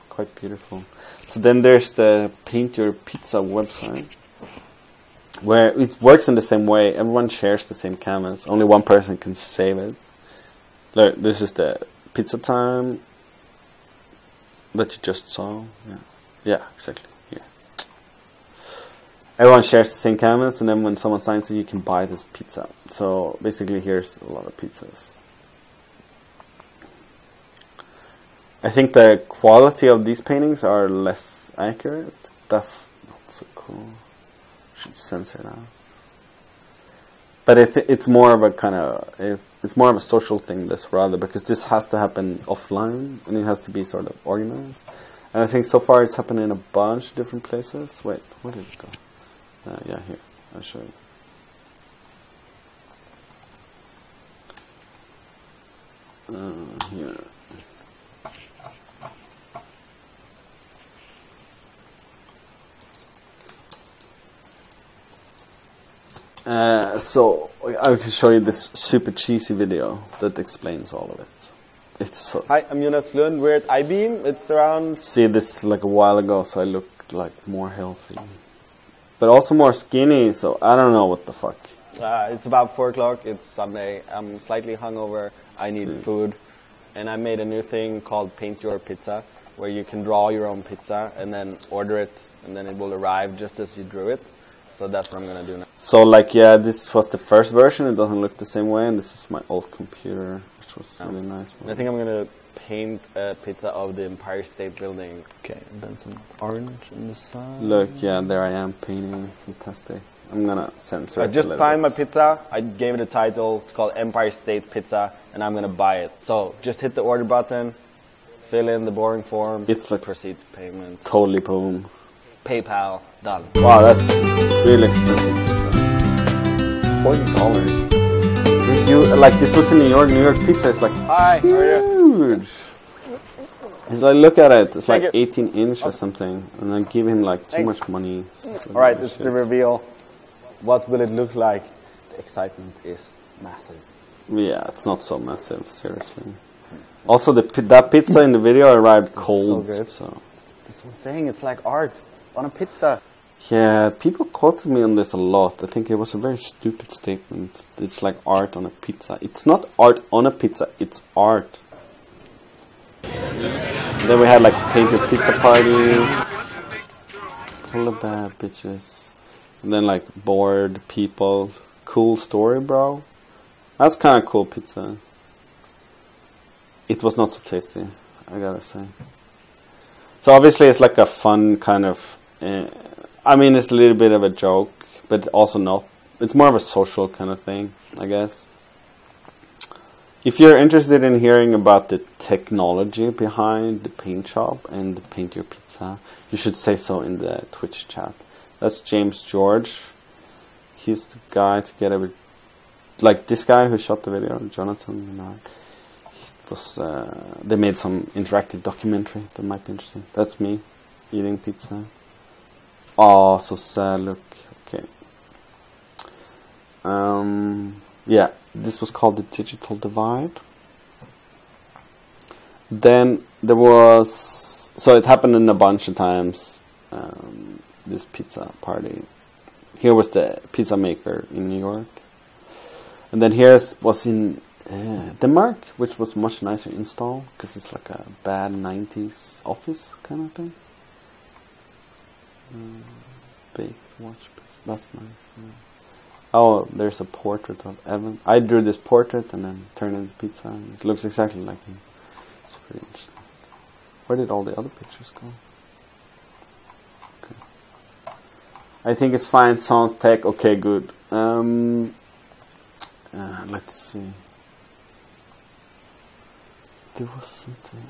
quite beautiful. So then there's the Paint Your Pizza website, where it works in the same way. Everyone shares the same canvas. Only one person can save it. Look, this is the pizza time that you just saw. Yeah, exactly. Yeah. Everyone shares the same canvas, and then when someone signs it, you can buy this pizza. So basically, here's a lot of pizzas. I think the quality of these paintings are less accurate. That's not so cool. Should censor that. But it's more of a kind of it's more of a social thing, this rather, because this has to happen offline and it has to be sort of organized. And I think so far it's happened in a bunch of different places. Wait, where did it go? Yeah, here. I'll show you. Here. So I can show you this super cheesy video that explains all of it. It's so. Hi, I'm Jonas Lund. We're at IBeam. It's around. See this like a while ago, so I looked like more healthy, but also more skinny. So I don't know what the fuck. It's about 4 o'clock. It's Sunday. I'm slightly hungover. I need food, and I made a new thing called Paint Your Pizza, where you can draw your own pizza and then order it, and then it will arrive just as you drew it. So that's what I'm gonna do now. So like, yeah, this was the first version. It doesn't look the same way, and this is my old computer, which was really nice one. I think I'm gonna paint a pizza of the Empire State Building. Okay, and then some orange on the side. Look, yeah, there I am painting. Fantastic. I'm gonna censor it. I just timed my pizza. I gave it a title. It's called Empire State Pizza, and I'm gonna buy it. So just hit the order button, fill in the boring form. It's like proceed to payment. Totally boom. PayPal done. Wow, that's really expensive. $40. You like this was in New York. New York pizza is like hi, huge. How are you? It's like, look at it. It's Thank like you. 18 inch or something, and I give him like too much money. All right, it's the reveal. What will it look like? The excitement is massive. Yeah, it's not so massive, seriously. Also, that pizza in the video arrived cold. So good. So. This one's saying it's like art on a pizza. Yeah, people quoted me on this a lot. I think it was a very stupid statement. It's like art on a pizza. It's not art on a pizza, it's art. And then we had like painted pizza parties. All of that, bitches. And then like bored people. Cool story, bro. That's kind of cool pizza. It was not so tasty, I gotta say. So obviously it's like a fun kind of... I mean, it's a little bit of a joke, but also not. It's more of a social kind of thing, I guess. If you're interested in hearing about the technology behind the paint shop and the Paint Your Pizza, you should say so in the Twitch chat. That's James George. He's the guy together with... Like this guy who shot the video, Jonathan Menard. They made some interactive documentary that might be interesting. That's me eating pizza. Oh, so sad. Look, okay. Yeah, this was called The Digital Divide. Then there was, so it happened in a bunch of times. This pizza party. Here was the pizza maker in New York, and then here was in Denmark, which was much nicer install because it's like a bad 90s office kind of thing. Baked watch pizza. That's nice. Yeah. Oh, there's a portrait of Evan. I drew this portrait and then turned it into pizza. And it looks exactly like him. It's pretty interesting. Where did all the other pictures go? Okay. I think it's fine. Sounds tech. Okay, good. let's see. There was something.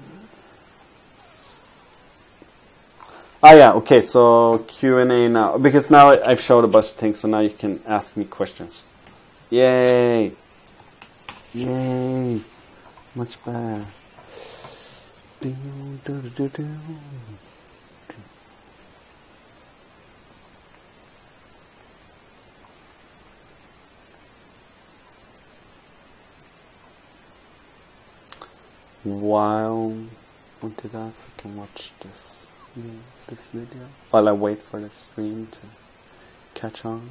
Ah, yeah. Okay. So Q&A now, because now I've showed a bunch of things, so now you can ask me questions. Yay! Yay! Much better. While until that, we can watch this video while I wait for the stream to catch on.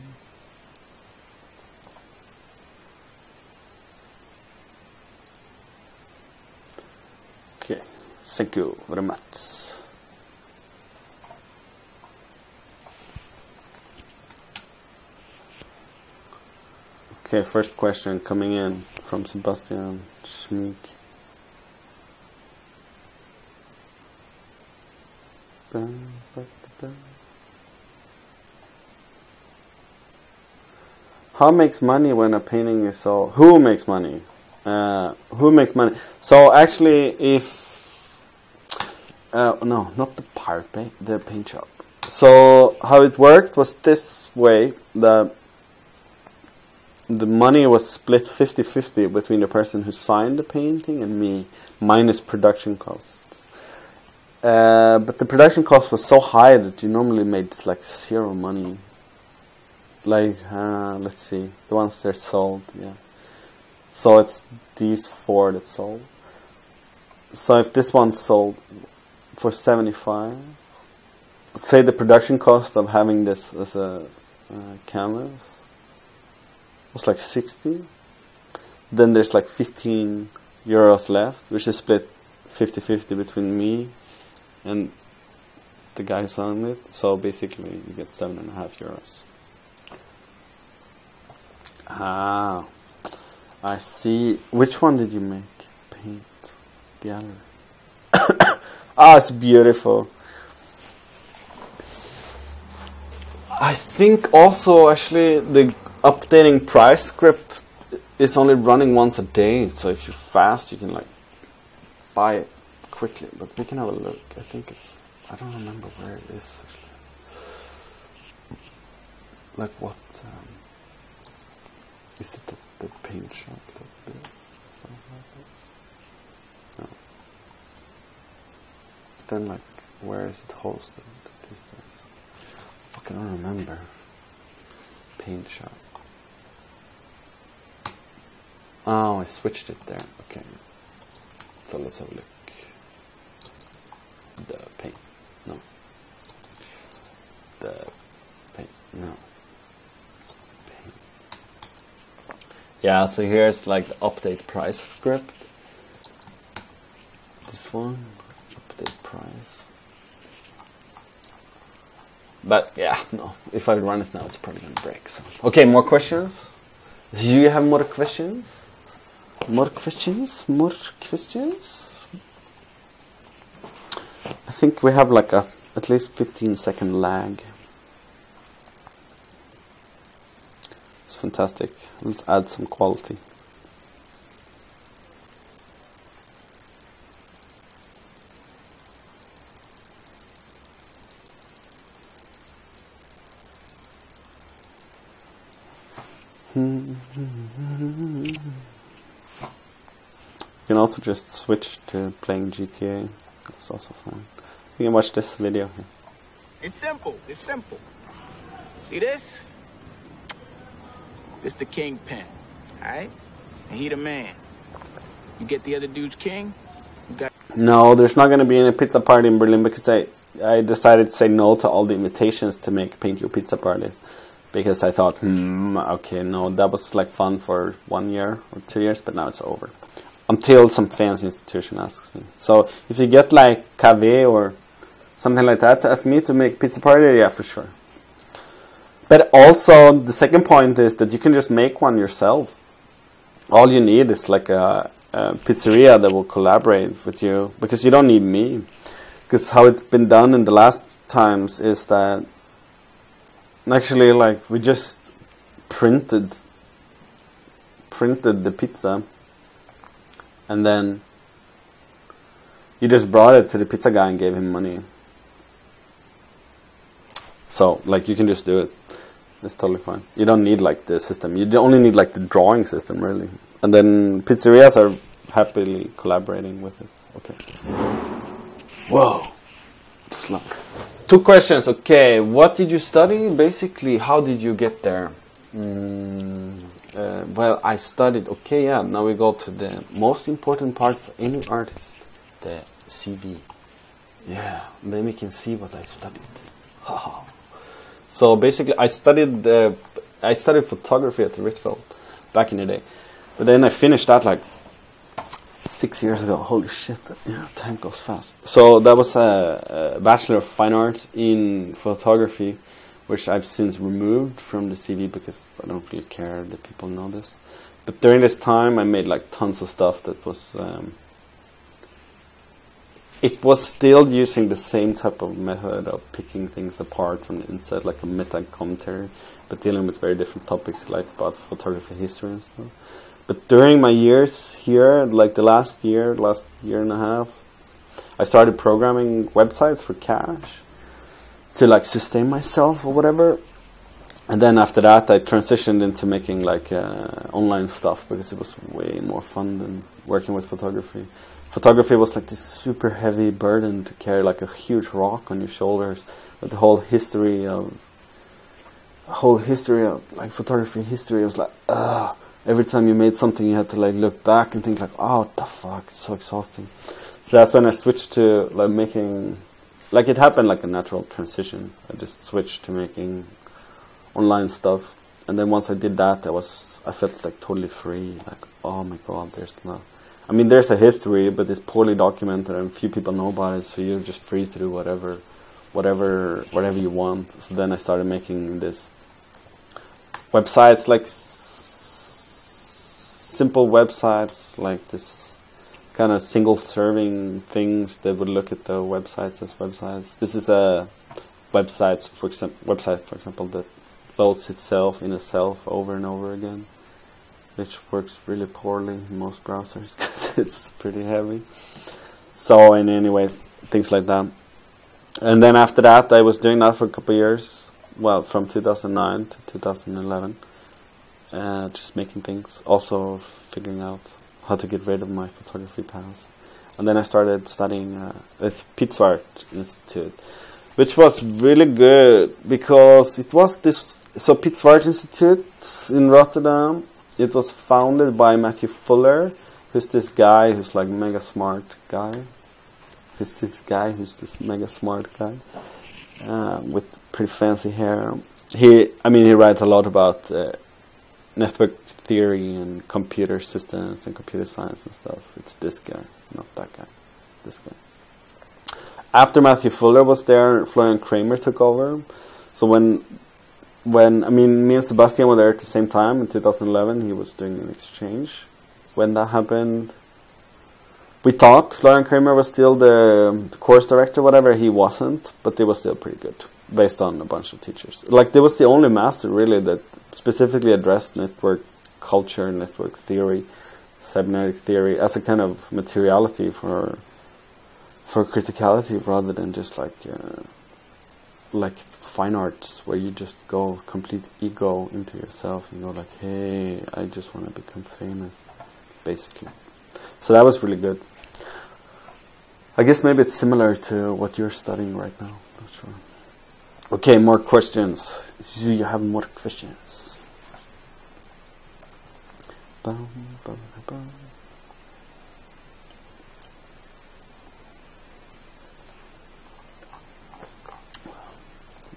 Okay, thank you very much. Okay, first question coming in from Sebastian Schmeek. How makes money when a painting is sold? Who makes money? Who makes money? So actually, if no, not the pirate paint, the paint shop. So how it worked was this way: the money was split 50-50 between the person who signed the painting and me, minus production costs. But the production cost was so high that you normally made like zero money. Like, let's see, the ones that sold, yeah. So it's these 4 that sold. So if this one sold for 75, say the production cost of having this as a canvas was like 60. Then there's like 15 euros left, which is split 50-50 between me and the guy selling it. So basically you get 7.5 euros. Ah, I see. Which one did you make? Paint gallery. Ah, it's beautiful. I think also actually the updating price script is only running once a day. So if you're fast, you can like buy it quickly. But we can have a look. I think it's. I don't remember where it is actually. Like what? Is it the paint shop that this? No. Then like, where is it hosted these days? Fuck, I don't remember. Paint shop. Oh, I switched it there. Okay. So let's have a look. The paint. No. The paint. No. Yeah, so here's like the update price script. This one, update price. But yeah, no, if I run it now, it's probably gonna break. So. Okay, more questions? Do you have more questions? More questions? More questions? I think we have like at least 15-second lag. Fantastic. Let's add some quality. You can also just switch to playing GTA. That's also fine. You can watch this video here. It's simple. It's simple. See this? This the kingpin, alright? And he the man. You get the other dude's king, you got... No, there's not going to be any pizza party in Berlin because I decided to say no to all the invitations to make Paint Your Pizza parties. Because I thought, okay, no, that was like fun for 1 year or 2 years, but now it's over. Until some fancy institution asks me. So if you get like KV or something like that to ask me to make pizza party, yeah, for sure. But also, the second point is that you can just make one yourself. All you need is like a pizzeria that will collaborate with you, because you don't need me. Because how it's been done in the last times is that actually, like, we just printed printed the pizza, and then you just brought it to the pizza guy and gave him money. So, like, you can just do it. It's totally fine. You don't need, like, the system. You only need, like, the drawing system, really. And then pizzerias are happily collaborating with it. Okay. Whoa. Slow. 2 questions. Okay, what did you study? Basically, how did you get there? Well, I studied. Okay, yeah. Now we go to the most important part for any artist, the CV. Yeah, then we can see what I studied. So basically, I studied photography at the Ritfeld back in the day, but then I finished that like 6 years ago. Holy shit! Yeah, time goes fast. So that was a Bachelor of Fine Arts in photography, which I've since removed from the CV because I don't really care that people know this. But during this time, I made like tons of stuff that was. It was still using the same type of method of picking things apart from the inside, like a meta-commentary, but dealing with very different topics, like about photography history and stuff. But during my years here, like the last year and a half, I started programming websites for cash to like sustain myself or whatever. And then after that, I transitioned into making like online stuff because it was way more fun than working with photography. Photography was like this super heavy burden to carry, like a huge rock on your shoulders. But the whole history of like photography history was like, every time you made something, you had to like look back and think like, oh, what the fuck, it's so exhausting. So that's when I switched to like making, like it happened like a natural transition. I just switched to making online stuff, and then once I did that, I felt like totally free. Like, oh my god, there's a history, but it's poorly documented, and few people know about it. So you're just free to do whatever you want. So then I started making this websites, like simple websites, like this kind of single-serving things that would look at the websites as websites. This is a website, for example, that loads itself in itself over and over again, which works really poorly in most browsers because it's pretty heavy. So, and anyways, things like that. And then after that, I was doing that for a couple of years. Well, from 2009 to 2011, just making things. Also figuring out how to get rid of my photography past. And then I started studying at Potsdam Institute, which was really good because it was this. So Potsdam Institute in Rotterdam. It was founded by Matthew Fuller, who's this guy who's like mega smart guy. Who's this mega smart guy with pretty fancy hair. He writes a lot about network theory and computer systems and computer science and stuff. It's this guy, not that guy. This guy. After Matthew Fuller was there, Florian Kramer took over. So when me and Sebastian were there at the same time in 2011. He was doing an exchange. When that happened, we thought Florian Kramer was still the course director, whatever. He wasn't, but it was still pretty good, based on a bunch of teachers. Like, there was the only master, really, that specifically addressed network culture, network theory, cybernetic theory, as a kind of materiality for criticality, rather than just like fine arts, where you just go complete ego into yourself and go like, hey, I just want to become famous, basically. So that was really good. I guess maybe it's similar to what you're studying right now. Not sure. Okay, more questions. Do you have more questions? Bum, bum, bum.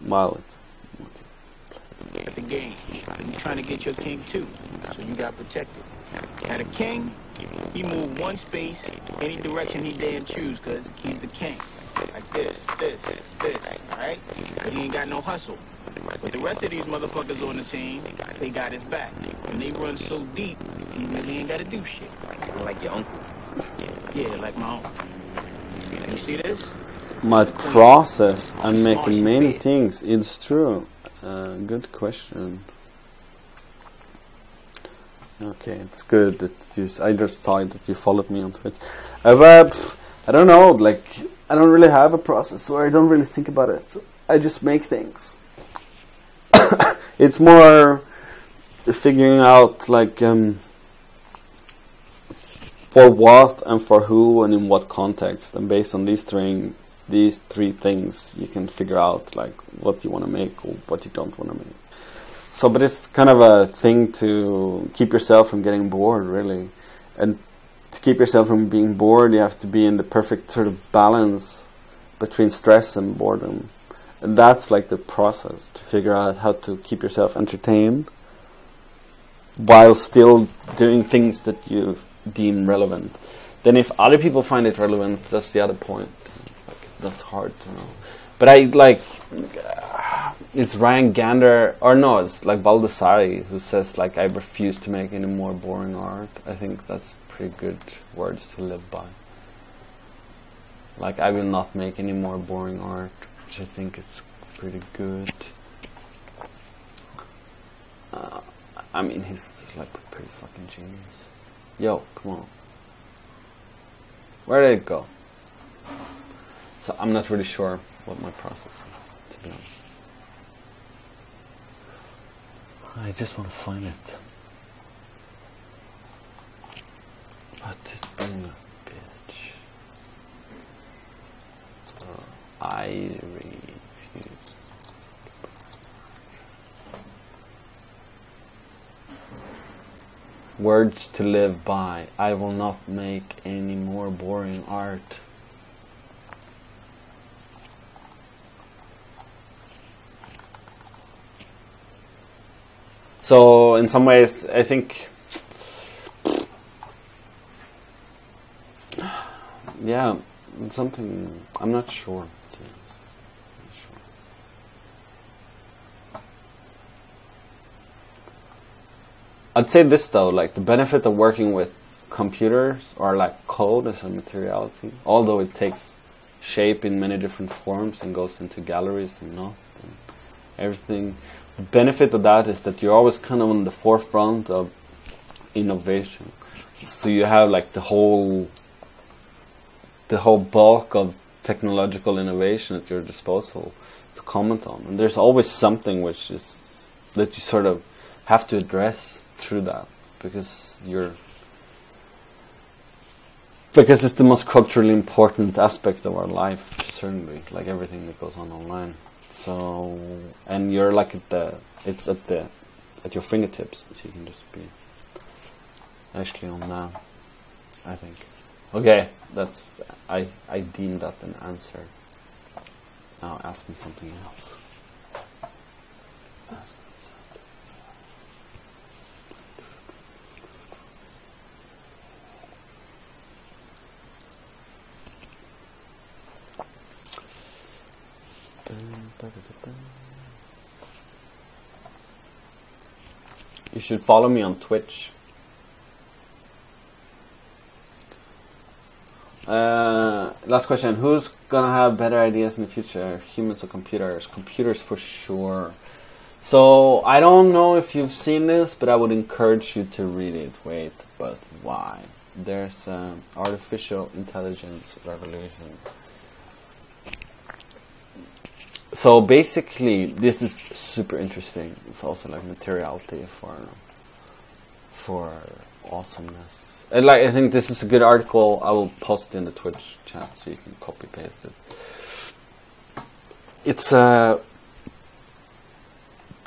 Wow. At the game, you're trying to get your king too, so you got protected. At a king, he move one space any direction he dare choose, cause he's the king. Like this, alright? But he ain't got no hustle. But the rest of these motherfuckers on the team, they got his back. And they run so deep, he really ain't gotta do shit. Like your uncle. Yeah, like my uncle. You see this? My process, I'm making many things. It's true. Good question. Okay, it's good that I just saw that you followed me on Twitch. I don't know, like, I don't really have a process, or I don't really think about it. I just make things. It's more figuring out, like, for what and for who and in what context, and based on these three things, you can figure out, like, what you want to make or what you don't want to make. So, but it's kind of a thing to keep yourself from getting bored, really. And to keep yourself from being bored, you have to be in the perfect sort of balance between stress and boredom. And that's like the process, to figure out how to keep yourself entertained while still doing things that you deem relevant. Then if other people find it relevant, that's the other point. Like, that's hard to know. But I like... it's Ryan Gander, or no, it's like Baldessari, who says, like, I refuse to make any more boring art. I think that's pretty good words to live by. Like, I will not make any more boring art, which I think is pretty good. I mean, he's like a pretty fucking genius. Yo, come on. Where did it go? So I'm not really sure what my process is, to be honest. I just want to find it. But this being a bitch. I refuse. Words to live by. I will not make any more boring art. So, in some ways, I think, yeah, something, I'm not sure, to be honest. I'm not sure. I'd say this though, like, the benefit of working with computers, or like code as a materiality, although it takes shape in many different forms and goes into galleries and not, and everything. The benefit of that is that you're always kind of on the forefront of innovation. So you have like the whole bulk of technological innovation at your disposal to comment on. And there's always something which is that you sort of have to address through that, because it's the most culturally important aspect of our life, certainly, like everything that goes on online. So, and you're like it's at your fingertips, so you can just be actually on that, I think. Okay, I deem that an answer. Now ask me something else. Ask me something. You should follow me on Twitch. Last question. Who's gonna have better ideas in the future? Humans or computers? Computers for sure. So, I don't know if you've seen this, but I would encourage you to read it. Wait, but why? There's artificial intelligence revolution. So basically, this is super interesting. It's also like materiality for awesomeness. And like, I think this is a good article. I will post it in the Twitch chat so you can copy paste it. It's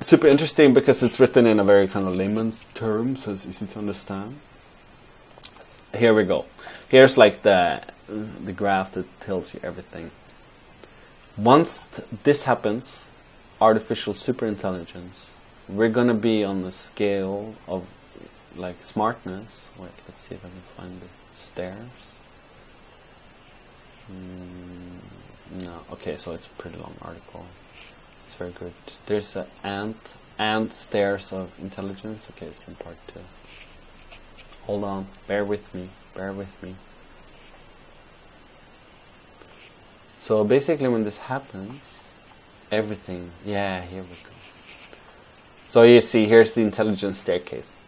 super interesting because it's written in a very kind of layman's term, so it's easy to understand. Here we go. Here's like the graph that tells you everything. Once this happens, artificial superintelligence, we're gonna be on the scale of like smartness. Wait, let's see if I can find the stairs. No, okay, so it's a pretty long article. It's very good. There's an ant stairs of intelligence. Okay, it's in part 2. Hold on, bear with me. So basically when this happens, everything, yeah, here we go. So you see, here's the intelligence staircase.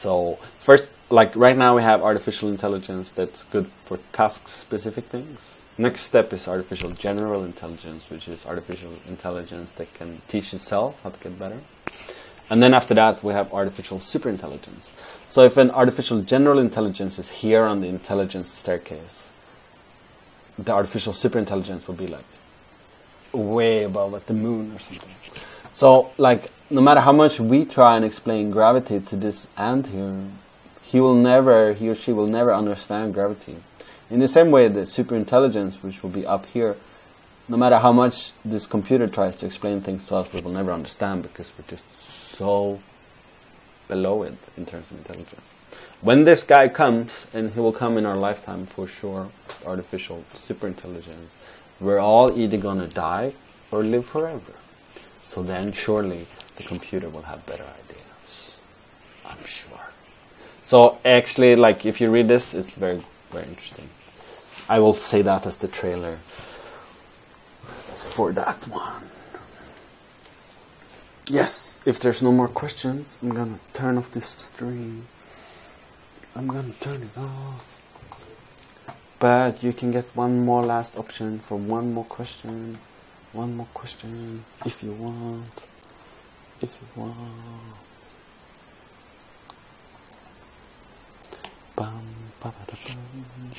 So first, like right now we have artificial intelligence that's good for task-specific things. Next step is artificial general intelligence, which is artificial intelligence that can teach itself how to get better. And then after that, we have artificial superintelligence. So if an artificial general intelligence is here on the intelligence staircase, the artificial superintelligence will be like way above at the moon or something. So like no matter how much we try and explain gravity to this ant here, he or she will never understand gravity. In the same way, the superintelligence, which will be up here, no matter how much this computer tries to explain things to us, we will never understand because we're just so below it in terms of intelligence. When this guy comes, and he will come in our lifetime for sure, artificial superintelligence, we're all either gonna die or live forever. So then surely the computer will have better ideas. I'm sure. So actually, like if you read this, it's very, very interesting. I will say that as the trailer for that one. Yes, if there's no more questions, I'm gonna turn off this stream. I'm gonna turn it off. But you can get one more last option for one more question. One more question, if you want. If you want. Bum, ba, ba, da, bum.